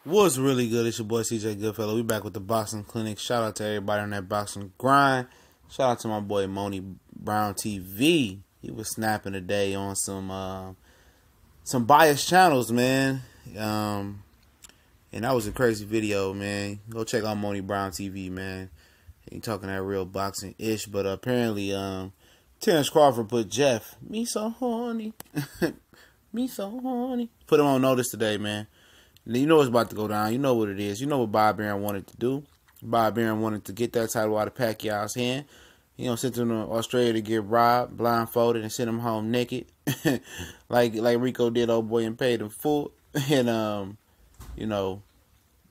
What's really good? It's your boy CJ Goodfellow. We back with the boxing clinic. Shout out to everybody on that boxing grind. Shout out to my boy Moni Brown TV. He was snapping today on some biased channels, man. And that was a crazy video, man. Go check out Moni Brown TV, man. He talking that real boxing ish, but apparently Terence Crawford put Jeff, me so horny, me so horny. Put him on notice today, man. You know what's about to go down. You know what it is. You know what Bob Arum wanted to do. Bob Arum wanted to get that title out of Pacquiao's hand. Sent him to Australia to get robbed, blindfolded, and sent him home naked, like Rico did, old boy, and paid him full. And it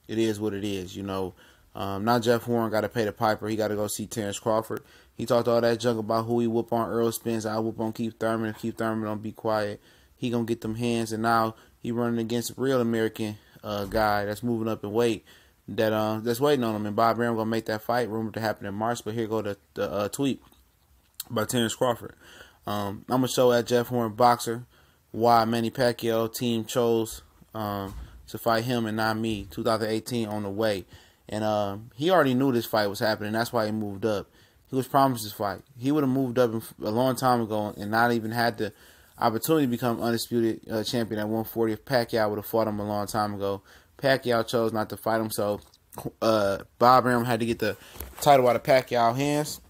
is what it is. Now Jeff Horn got to pay the piper. He got to go see Terence Crawford. He talked all that junk about who he whoop on Earl Spence. I whoop on Keith Thurman. If Keith Thurman don't be quiet, he gonna get them hands. And now he running against a real American guy that's moving up in weight that's waiting on him. And Bob Arum gonna make that fight, rumored to happen in March. But here go the tweet by Terence Crawford. I'm gonna show at Jeff Horn Boxer why Manny Pacquiao team chose to fight him and not me. 2018 on the way. And he already knew this fight was happening. That's why he moved up. He was promised this fight. He would have moved up a long time ago and not even had the opportunity to become undisputed champion at 140 if Pacquiao would have fought him a long time ago. Pacquiao chose not to fight him, so Bob Arum had to get the title out of Pacquiao's hands.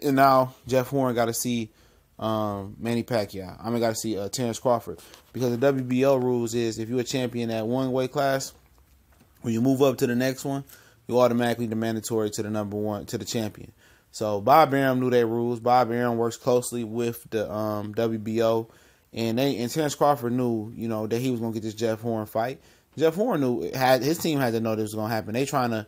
And now Jeff Horn got to see Manny Pacquiao. Got to see Terence Crawford. Because the WBO rules is if you're a champion at one weight class, when you move up to the next one, you automatically the mandatory to the number one, to the champion. So Bob Arum knew their rules. Bob Arum works closely with the WBO. And Terence Crawford knew, that he was gonna get this Jeff Horn fight. Jeff Horn his team had to know this was gonna happen. They trying to,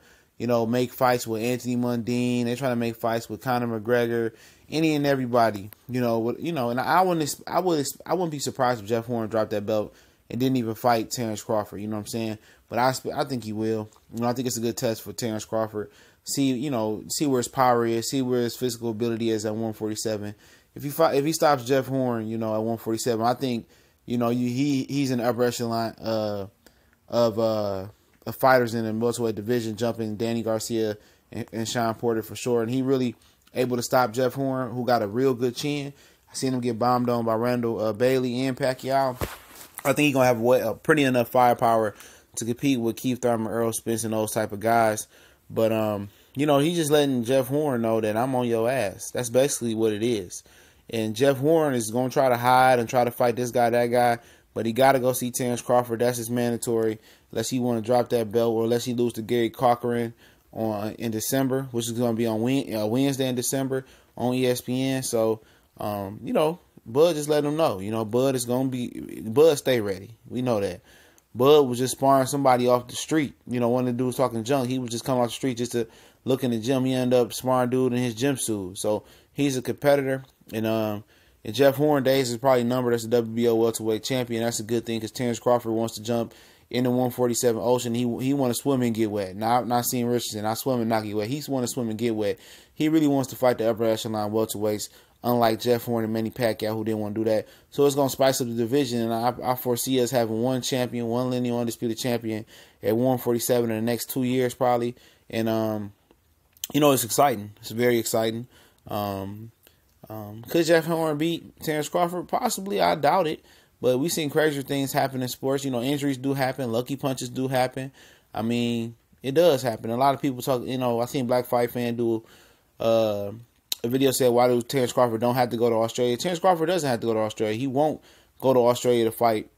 make fights with Anthony Mundine. They trying to make fights with Conor McGregor, any and everybody. And I wouldn't be surprised if Jeff Horn dropped that belt and didn't even fight Terence Crawford. You know what I'm saying? But I think he will. I think it's a good test for Terence Crawford. See where his power is. See where his physical ability is at 147. If he stops Jeff Horn, at 147, I think, he's in the upper echelon of fighters in the welterweight division, jumping Danny Garcia and Sean Porter for sure. And he really able to stop Jeff Horn, who got a real good chin. I seen him get bombed on by Randall Bailey and Pacquiao. I think he's gonna have a pretty enough firepower to compete with Keith Thurman, Earl Spence, and those type of guys. But he's just letting Jeff Horn know that I'm on your ass. That's basically what it is. And Jeff Horn is going to try to hide and try to fight this guy, that guy. But he got to go see Terence Crawford. That's his mandatory. Unless he want to drop that belt or unless he lose to Gary Cochran in December, which is going to be on Wednesday in December on ESPN. So, Bud just let him know. Bud is going to be – Bud stay ready. We know that. Bud was just sparring somebody off the street. One of the dudes talking junk. He would just come off the street just to look in the gym. He ended up sparring dude in his gym suit. So he's a competitor. And Jeff Horn days is probably numbered as the WBO welterweight champion. That's a good thing because Terence Crawford wants to jump in the 147 ocean. He want to swim and get wet. Not seeing Richardson. Not swim and not get wet. He want to swim and get wet. He really wants to fight the upper echelon welterweights, unlike Jeff Horn and Manny Pacquiao, who didn't want to do that. So it's going to spice up the division, and I foresee us having one champion, one lineal undisputed champion at 147 in the next 2 years probably. And, it's exciting. It's very exciting. Could Jeff Horn beat Terence Crawford? Possibly. I doubt it. But we've seen crazier things happen in sports. Injuries do happen. Lucky punches do happen. It does happen. A lot of people talk, I seen Black Fight Fan do a video said, why do Terence Crawford don't have to go to Australia? Terence Crawford doesn't have to go to Australia. He won't go to Australia to fight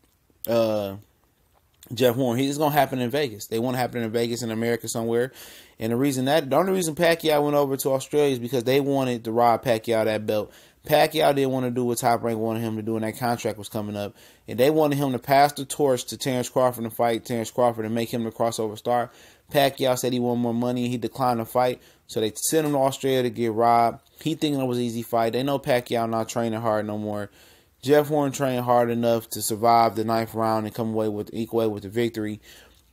Jeff Horn. It's going to happen in Vegas. They want to happen in Vegas in America somewhere. And the only reason Pacquiao went over to Australia is because they wanted to rob Pacquiao that belt. Pacquiao didn't want to do what Top Rank wanted him to do, and that contract was coming up. And they wanted him to pass the torch to Terence Crawford and fight Terence Crawford and make him the crossover star. Pacquiao said he wanted more money and he declined the fight. So they sent him to Australia to get robbed. He thinking it was an easy fight. They know Pacquiao not training hard no more. Jeff Horn trained hard enough to survive the 9th round and come away with the victory.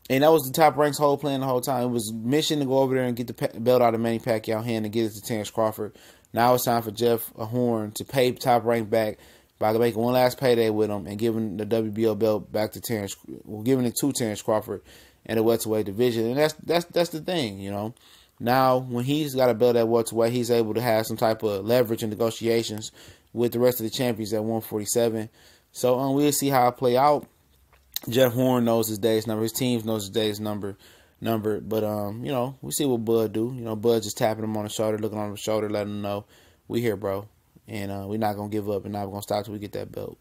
And that was the Top Rank's whole plan the whole time. It was mission to go over there and get the belt out of Manny Pacquiao's hand and get it to Terence Crawford. Now it's time for Jeff Horn to pay Top Rank back by making one last payday with him and giving the WBO belt back to giving it to Terence Crawford in the welterweight division, and that's the thing, you know. Now, when he's got a belt at welterweight, he's able to have some type of leverage in negotiations with the rest of the champions at 147. So we'll see how it play out. Jeff Horn knows his day's number. His team knows his day's number. But you know, we see what Bud do. You know, Bud just tapping him on the shoulder, looking on the shoulder, letting him know we here, bro, and we're not gonna give up, and not gonna stop till we get that belt.